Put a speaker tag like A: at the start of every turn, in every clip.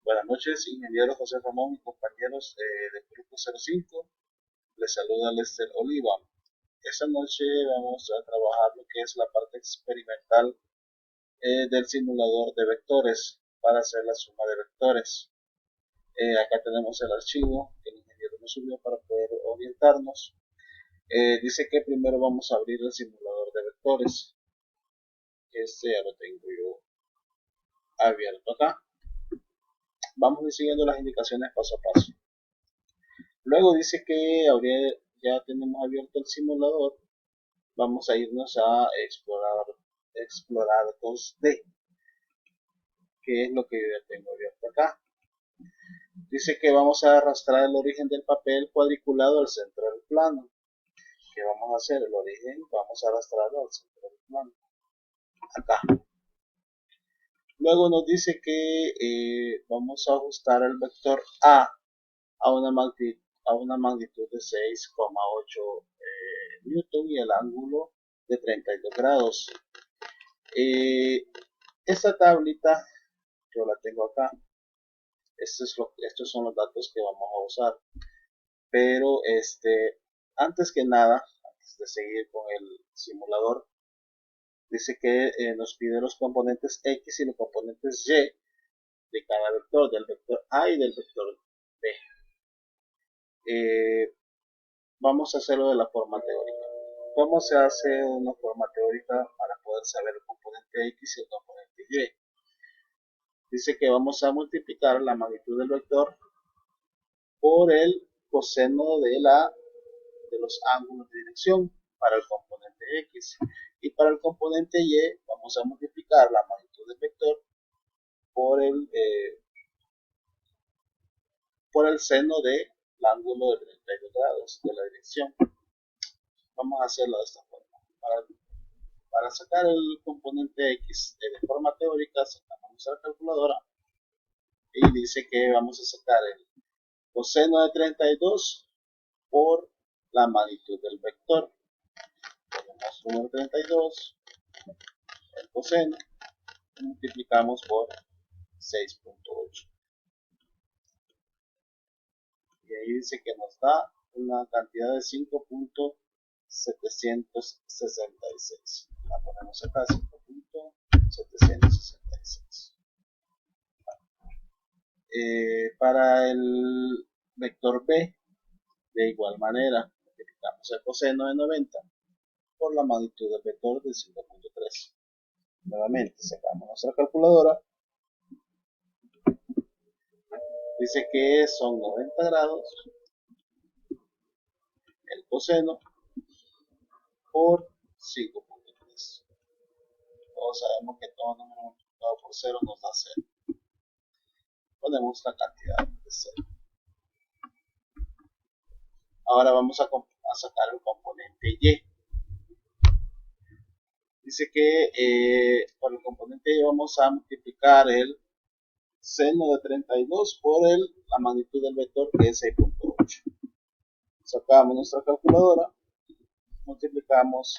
A: Buenas noches, ingeniero José Ramón y compañeros del Grupo 05. Les saluda Lester Oliva. Esta noche vamos a trabajar lo que es la parte experimental del simulador de vectores para hacer la suma de vectores. Acá tenemos el archivo que el ingeniero nos subió para poder orientarnos. Dice que primero vamos a abrir el simulador de vectores. Este ya lo tengo yo abierto acá. Vamos a ir siguiendo las indicaciones paso a paso. Luego dice que ya tenemos abierto el simulador. Vamos a irnos a explorar 2D, que es lo que yo ya tengo abierto acá. Dice que vamos a arrastrar el origen del papel cuadriculado al centro del plano. ¿Qué vamos a hacer? El origen vamos a arrastrarlo al centro del plano. Acá. Luego nos dice que vamos a ajustar el vector a una magnitud de 6,8 newton y el ángulo de 32 grados. Esta tablita yo la tengo acá. Estos son los datos que vamos a usar. Pero antes que nada, antes de seguir con el simulador, dice que nos pide los componentes X y los componentes Y de cada vector, del vector A y del vector B. Vamos a hacerlo de la forma teórica. ¿Cómo se hace una forma teórica para poder saber el componente X y el componente Y? Dice que vamos a multiplicar la magnitud del vector por el coseno de los ángulos de dirección para el componente X. Y para el componente Y vamos a multiplicar la magnitud del vector por el seno del ángulo de 32 grados de la dirección. Vamos a hacerlo de esta forma. Para sacar el componente X de forma teórica, sacamos nuestra calculadora y dice que vamos a sacar el coseno de 32 por la magnitud del vector. Ponemos número 32, el coseno, y multiplicamos por 6.8. Y ahí dice que nos da una cantidad de 5.766. La ponemos acá, 5.766. Para el vector B, de igual manera, multiplicamos el coseno de 90 por la magnitud del vector de 5.3. Nuevamente sacamos nuestra calculadora. Dice que son 90 grados el coseno por 5.3. Todos sabemos que todo número multiplicado por 0 nos da 0. Ponemos la cantidad de 0. Ahora vamos a sacar el componente Y. Dice que por el componente Y vamos a multiplicar el seno de 32 por la magnitud del vector, que es 6.8. Sacamos nuestra calculadora, multiplicamos,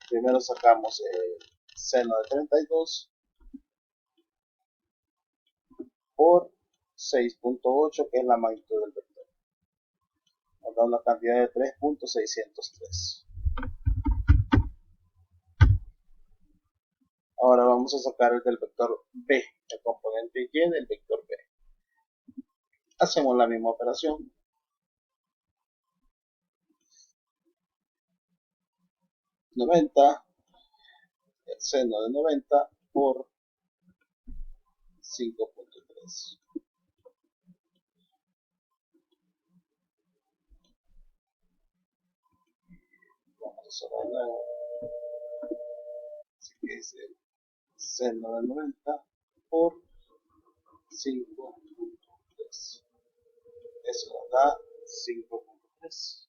A: primero sacamos el seno de 32 por 6.8, que es la magnitud del vector. Nos da una cantidad de 3.603. Ahora vamos a sacar el del vector B, el componente Y del vector B. Hacemos la misma operación. El seno de 90 por 5.3. Vamos a hacerlo de nuevo. Así que es el seno de 90 por 5.3. Eso nos da 5.3.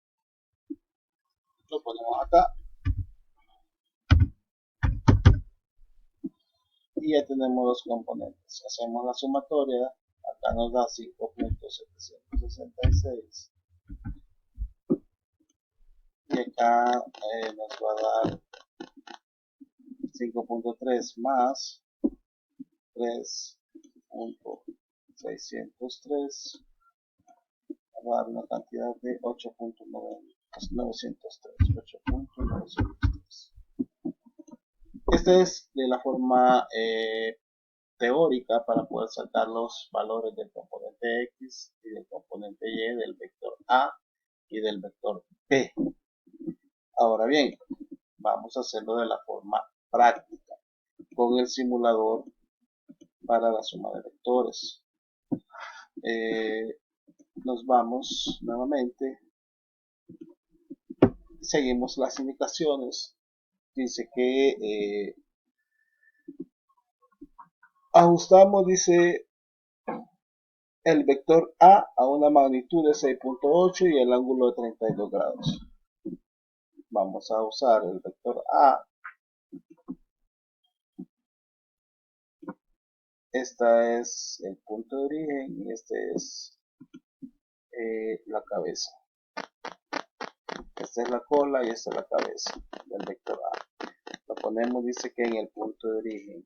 A: Lo ponemos acá. Y ya tenemos los componentes. Hacemos la sumatoria. Acá nos da 5.766. Y acá nos va a dar 5.3 más 3.603. 603 va a dar una cantidad de 8.903. Esta es de la forma teórica para poder sacar los valores del componente X y del componente Y, del vector A y del vector B. Ahora bien, vamos a hacerlo de la forma práctica con el simulador para la suma de vectores. Nos vamos nuevamente, seguimos las indicaciones. Dice que ajustamos, dice, el vector a una magnitud de 6.8 y el ángulo de 32 grados. Vamos a usar el vector A. Esta es el punto de origen y este es la cabeza. Esta es la cola y esta es la cabeza del vector A. Lo ponemos, dice que en el punto de origen.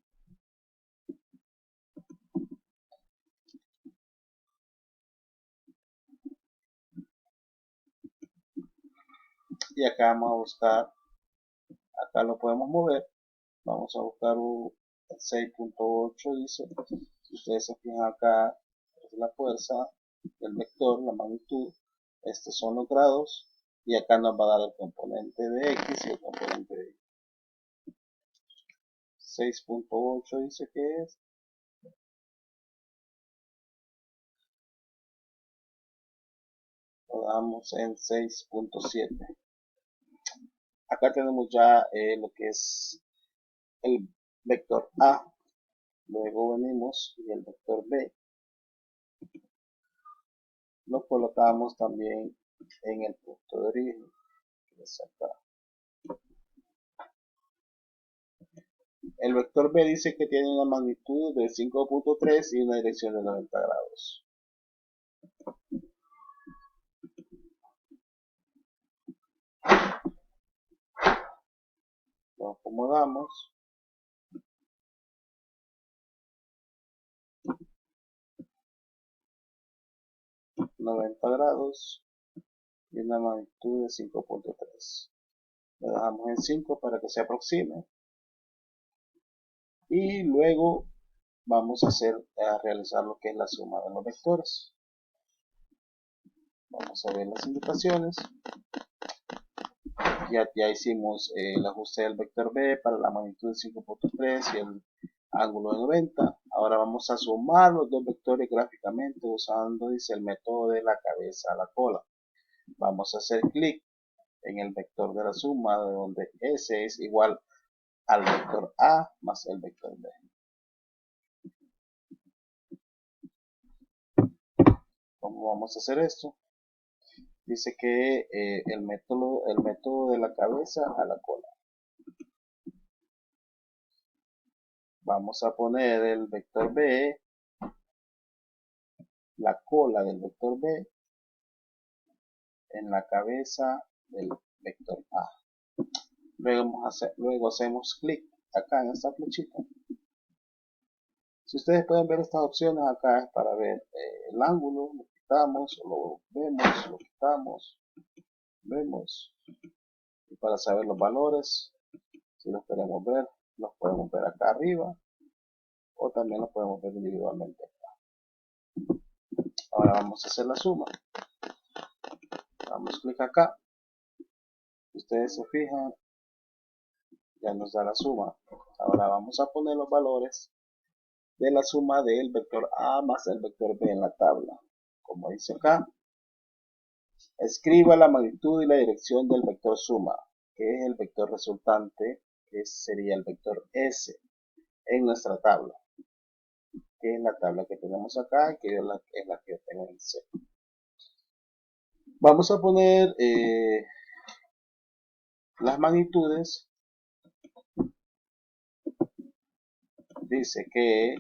A: Y acá vamos a buscar, acá lo podemos mover. Vamos a buscar un 6.8, dice. Si ustedes se fijan acá, es la fuerza del vector, la magnitud. Estos son los grados. Y acá nos va a dar el componente de X y el componente de Y. 6.8 dice que es. Lo damos en 6.7. Acá tenemos ya lo que es el vector A. Luego venimos y el vector B lo colocamos también en el punto de origen, que es acá. El vector B dice que tiene una magnitud de 5.3 y una dirección de 90 grados. Lo acomodamos. $90 y una magnitud de 5.3. Lo dejamos en 5 para que se aproxime. Y luego vamos a realizar lo que es la suma de los vectores. Vamos a ver las indicaciones. Ya hicimos el ajuste del vector B para la magnitud de 5.3 y el ángulo de 90. Ahora vamos a sumar los dos vectores gráficamente usando, dice, el método de la cabeza a la cola. Vamos a hacer clic en el vector de la suma, de donde S es igual al vector A más el vector B. ¿Cómo vamos a hacer esto? Dice que el método de la cabeza a la cola. Vamos a poner el vector B, la cola del vector B, en la cabeza del vector A. Luego hacemos clic acá en esta flechita. Si ustedes pueden ver estas opciones acá es para ver el ángulo, lo quitamos, lo vemos, lo quitamos, vemos. Y para saber los valores, si los queremos ver, los podemos ver acá arriba o también los podemos ver individualmente acá. Ahora vamos a hacer la suma. Damos clic acá. Si ustedes se fijan, ya nos da la suma. Ahora vamos a poner los valores de la suma del vector A más el vector B en la tabla. Como dice acá, escriba la magnitud y la dirección del vector suma, que es el vector resultante, que sería el vector S, en nuestra tabla, que es la tabla que tenemos acá, que es la que yo tengo en C. Vamos a poner las magnitudes. Dice que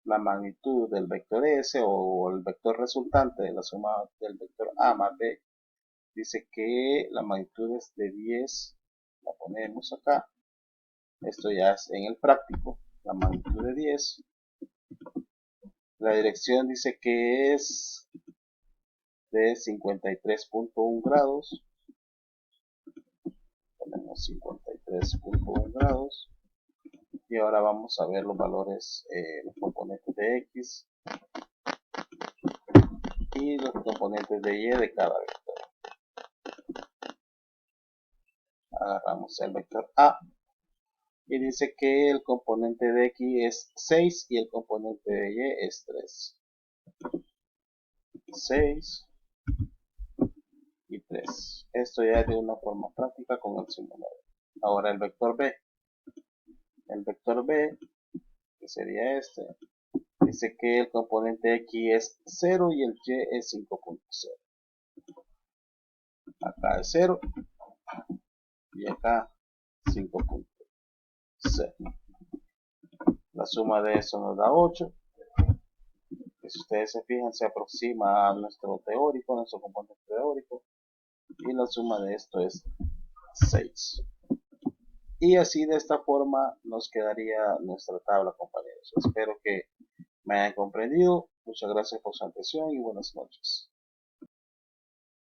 A: la magnitud del vector S o el vector resultante de la suma del vector A más B, dice que la magnitud es de 10, la ponemos acá. Esto ya es en el práctico, la magnitud de 10. La dirección dice que es de 53.1 grados. Ponemos 53.1 grados. Y ahora vamos a ver los valores, los componentes de X y los componentes de Y de cada vector. Agarramos el vector A y dice que el componente de X es 6 y el componente de Y es 3. 6 y 3. Esto ya es de una forma práctica con el simulador. Ahora el vector B. El vector B, que sería este, dice que el componente X es 0 y el Y es 5.0. Acá es 0 y acá 5.0. La suma de eso nos da 8. Que si ustedes se fijan, se aproxima a nuestro teórico, nuestro componente teórico. Y la suma de esto es 6. Y así de esta forma nos quedaría nuestra tabla, compañeros. Espero que me hayan comprendido. Muchas gracias por su atención y buenas noches.